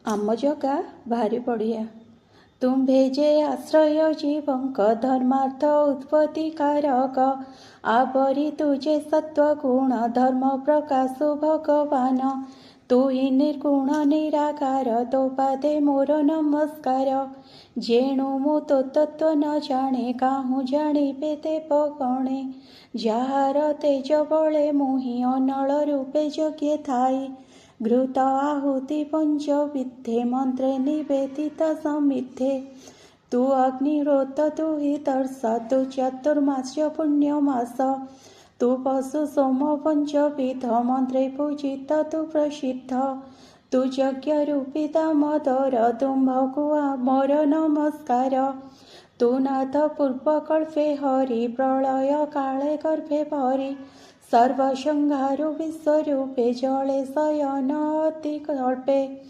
ଆମ ଜଗା ଭାରି ବଢ଼ିଆ। ତୁମ୍ଭେ ଯେ ଆଶ୍ରୟ ଜୀବଙ୍କ ଧର୍ମାର୍ଥ ଉତ୍ପତ୍ତିକାରକ, ଆବରି ତୁଜେ ସତ୍ୱଗୁଣ ଧର୍ମ ପ୍ରକାଶ ଭଗବାନ। ତୁ ହି ନିର୍ଗୁଣ ନିରାକାର, ତୋ ପାଦେ ମୋର ନମସ୍କାର। ଯେଣୁ ମୁଁ ତୋ ତତ୍ତ୍ୱ ନ ଜାଣେ, କାହୁଁ ଜାଣିବେ ଦେବ ଗଣେ। ଯାହାର ତେଜ ବଳେ ମୁହିଁ ଅନଳ ରୂପେ ଯଜ୍ଞେ ଥାଇ, ଘୃତ ଆହୁତି ପଞ୍ଚବିଦ୍ଧେ ମନ୍ତ୍ରେ ନିବେଦିତ ସମିଦ୍ଧେ। ତୁ ଅଗ୍ନିହୋତ୍ର ତୁ ହି ଦର୍ଶ, ତୁ ଚତୁର୍ମାସ୍ୟ ପୁଣ୍ୟମାସ। ତୁ ପଶୁ ସୋମ ପଞ୍ଚବିଧ ମନ୍ତ୍ରେ ପୂଜିତ ତୁ ପ୍ରସିଦ୍ଧ। ତୁ ଯଜ୍ଞ ରୂପୀ ଦାମୋଦର, ତୁମ୍ଭକୁ ମୋର ନମସ୍କାର। ତୁ ନାଥ ପୂର୍ବକଳ୍ପେ ହରି, ପ୍ରଳୟ କାଳେ ଗର୍ଭେ ଭରି। ସର୍ବସଂହାରୁ ବିଶ୍ୱରୂପେ ଜଳେ ଶୟନ ଅତି କଳ୍ପେ।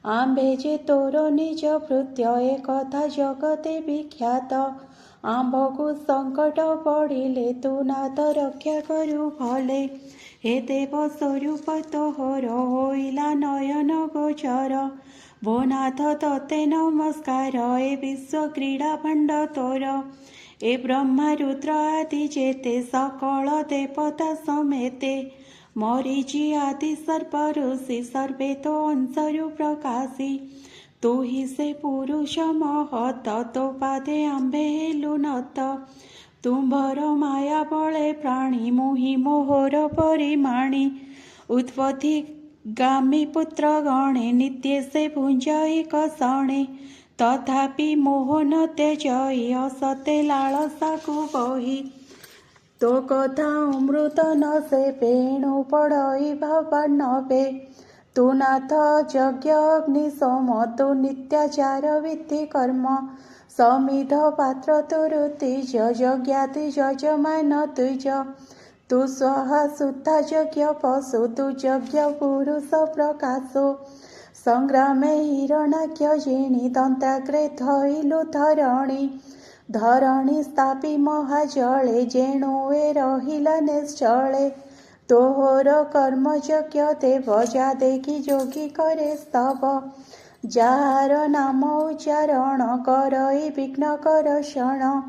ଆମ୍ଭେ ଯେ ତୋର ନିଜ ଭୃତ୍ୟ, ଏକଥା ଜଗତେ ବିଖ୍ୟାତ। ଆମ୍ଭକୁ ସଙ୍କଟ ପଡ଼ିଲେ ତୁ ନାଥ ରକ୍ଷା କରୁ ଭଲେ। ହେ ଦେବ ସ୍ୱରୂପ ତୋହର ହୋଇଲା ନୟନ ଗୋଚର। ଭୋ ନାଥ ତତେ ନମସ୍କାର, ଏ ବିଶ୍ୱ କ୍ରୀଡ଼ା ଭାଣ୍ଡ ତୋର। ଏ ବ୍ରହ୍ମା ରୁଦ୍ର ଆଦି ଯେତେ, ସକଳ ଦେବତା ସಮೇତେ। ମରିଚି ଆଦି ସର୍ବ ଋଷି, ସର୍ବେ ତୋ ଅଂଶରୁ ପ୍ରକାଶୀ। ତୁ ହି ସେ ପୁରୁଷ ମହତ, ତୋ ପାଦେ ଆମ୍ଭେ ହେଲୁ নত। ତୁମ୍ଭର ମାୟା ବଳେ ପ୍ରାଣୀ, ମୁହିଁ ମୋହର ପରିମାଣୀ। ଉତ୍ପତ୍ତି ଗାମୀ ପୁତ୍ର ଗଣେ, ନିତ୍ୟ ସେ ଭୁଞ୍ଜଇ କଷଣେ। ତଥାପି ମୋହ ନ ତ୍ୟଜଇ, ଅସତେ ଲାଳସାକୁ ବହି। ତୋ କଥା ଅମୃତ ନ ସେବେ, ଏଣୁ ପଡ଼ଇ ଭବାନବେ। ତୁ ନାଥ ଯଜ୍ଞ ଅଗ୍ନି ସୋମ, ତୁ ନିତ୍ୟାଚାର ବିଧି କର୍ମ। ସମିଧ ପାତ୍ର ତୁ ଋତିଜ, ଯଜ୍ଞାତି ଯଜମାନ ତୁଜ। ତୁ ସ୍ୱହା ଶୁଦ୍ଧା ଯଜ୍ଞ ପଶୁ, ତୁ ଯଜ୍ଞ ପୁରୁଷ ପ୍ରକାଶୁ। ସଂଗ୍ରାମେ ହିରଣାକ୍ଷ ଜିଣି, ଦନ୍ତାଗ୍ରେ ଧଇଲୁ ଧରଣୀ। ଧରଣୀ ସ୍ଥାପି ମହାଜଳେ, ଯେଣୁ ଏ ରହିଲା ନିଶ୍ଚଳେ। ତୋହର କର୍ମ ଯଜ୍ଞ ଦେବ, ଯା ଦେଖି ଯୋଗୀ କରେ ସ୍ତବ। ଯାହାର ନାମ ଉଚ୍ଚାରଣ, କରଇ ବିଘ୍ନ କର ଶଣ।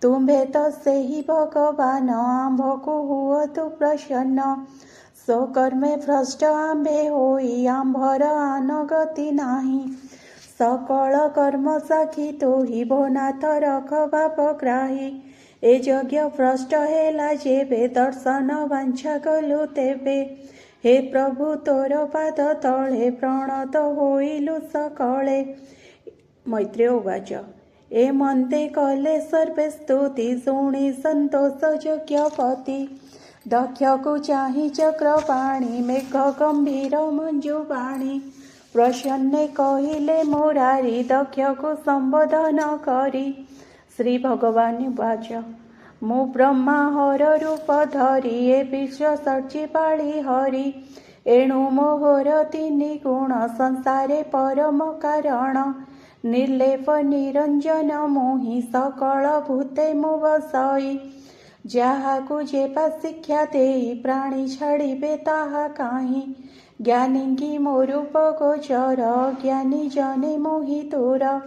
ତୁମ୍ଭେ ତ ସେହି ଭଗବାନ, ଆମ୍ଭକୁ ହୁଅ ତୁ ପ୍ରସନ୍ନ। ସ୍ୱକର୍ମେ ଭ୍ରଷ୍ଟ ଆମ୍ଭେ ହୋଇ, ଆମ୍ଭର ଆନଗତି ନାହିଁ। ସକଳ କର୍ମ ସାକ୍ଷୀ ତୁହି, ଭୋ ନାଥ ରଖ ଭାବଗ୍ରାହୀ। ଏ ଯଜ୍ଞ ଭ୍ରଷ୍ଟ ହେଲା ଯେବେ, ଦର୍ଶନ ବାଞ୍ଛା କଲୁ ତେବେ। ହେ ପ୍ରଭୁ ତୋର ପାଦ ତଳେ, ପ୍ରଣତ ହୋଇଲୁ ସକଳେ। ମୈତ୍ରେୟ ଉବାଚ। ଏ ମନ୍ତେ କଲେ ସର୍ବେ ସ୍ତୁତି, ଶୁଣି ସନ୍ତୋଷ ଯଜ୍ଞପତି। ଦକ୍ଷକୁ ଚାହିଁ ଚକ୍ରପାଣି, ମେଘ ଗମ୍ଭୀର ମଞ୍ଜୁବାଣୀ। ପ୍ରସନ୍ନେ କହିଲେ ମୁରାରି, ଦକ୍ଷକୁ ସମ୍ବୋଧନ କରି। ଶ୍ରୀ ଭଗବାନ ଉବାଚ। ମୁଁ ବ୍ରହ୍ମା ହର ରୂପ ଧରି, ଏ ବିଶ୍ୱ ସର୍ଜି ପାଳି ହରି। ଏଣୁ ମୋହର ତିନି ଗୁଣ, ସଂସାରେ ପରମ କାରଣ। ନିର୍ଲେପ ନିରଞ୍ଜନ ମୁହିଁ, ସକଳ ଭୂତେ ମୁଁ ବସଇ। ଯାହାକୁ ଯେବା ଶିକ୍ଷା ଦେଇ, ପ୍ରାଣୀ ଛାଡ଼ିବେ ତାହା କାହିଁ। ଜ୍ଞାନୀଙ୍କି ମୋ ରୂପ ଗୋଚର, ଅଜ୍ଞାନୀ ଜନେ ମୋହି ଦୂର।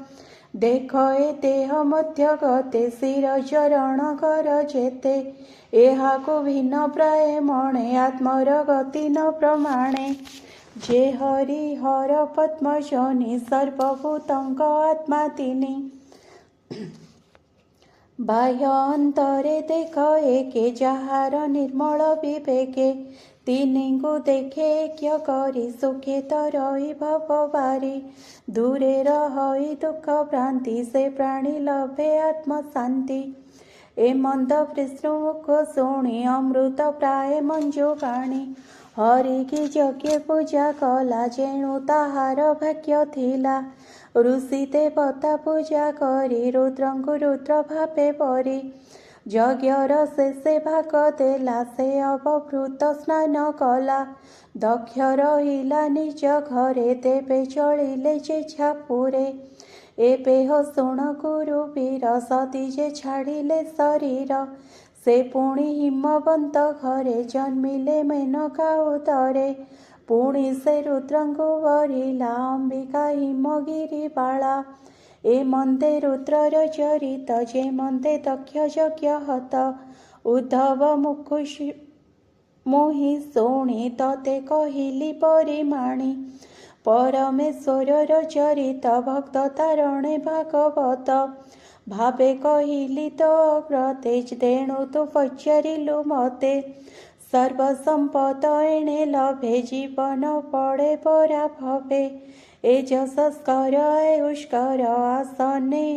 ଦେଖ ଏ ଦେହ ମଧ୍ୟ ଗତେ, ଶିର ଚରଣ କର ଯେତେ। ଏହାକୁ ଭିନ୍ନ ପ୍ରାୟ ମଣେ, ଆତ୍ମର ଗତି ନ ପ୍ରମାଣେ। ଯେ ହରି ହର ପଦ୍ମଜନି, ସର୍ବଭୂତଙ୍କ ଆତ୍ମା ତିନି। ବାହ୍ୟ ଅନ୍ତରେ ଦେଖ ଏକେ, ଯାହାର ନିର୍ମଳ ବିବେକେ। ତିନିଙ୍କୁ ଦେଖେ ଏକ୍ୟ କରି, ସୁଖେ ତରଇ ଭବବାରି। ଦୂରେ ରହଇ ଦୁଃଖ ଭ୍ରାନ୍ତି, ସେ ପ୍ରାଣୀ ଲଭେ ଆତ୍ମଶାନ୍ତି। ଏ ମନ୍ଦ ବିଷ୍ଣୁ ମୁଖ ଶୁଣି, ଅମୃତ ପ୍ରାୟ ମଞ୍ଜୁବାଣୀ। ହରିକି ଯଜ୍ଞେ ପୂଜା କଲା, ଯେଣୁ ତାହାର ଭାଗ୍ୟ ଥିଲା। ଋଷି ଦେବତା ପୂଜା କରି, ରୁଦ୍ରଙ୍କୁ ରୁଦ୍ର ଭାବେ ପରି। ଯଜ୍ଞର ଶେଷେ ଭାଗ ଦେଲା, ସେ ଅବଭୃତ ସ୍ନାନ କଲା। ଦକ୍ଷ ରହିଲା ନିଜ ଘରେ, ତେବେ ଚଳିଲେ ଯେ ଛାପୁରେ। ଏବେହ ଶୁଣ ଗୁରୁ ବୀର, ସତୀ ଯେ ଛାଡ଼ିଲେ ଶରୀର। ସେ ପୁଣି ହିମବନ୍ତ ଘରେ, ଜନ୍ମିଲେ ମେନକା ଉଦରେ। ପୁଣି ସେ ରୁଦ୍ରଙ୍କୁ ବରିଲା ଅମ୍ବିକା ହିମଗିରିବାଳା। ଏ ମନ୍ଦେ ରୁଦ୍ରର ଚରିତ ଯେ ମନ୍ଦେ ଦକ୍ଷ ଯଜ୍ଞ ହତ। ଉଦ୍ଧବ ମୁହିଁ ଶୁଣି ତତେ କହିଲି ପରିମାଣି। ପରମେଶ୍ୱରର ଚରିତ ଭକ୍ତ ତାରଣେ ଭାଗବତ। ଭାବେ କହିଲି ତ ଅଗ୍ରତେ ତେଣୁ ତୁ ପଚାରିଲୁ ମତେ। ସର୍ବସମ୍ପଦ ଏଣେ ଲଭେ ଜୀବନ ପଡ଼େ ପରା ଭବେ। ଏ ଯଶସ୍କର ଆୟୁଷ୍କର ଆସନେ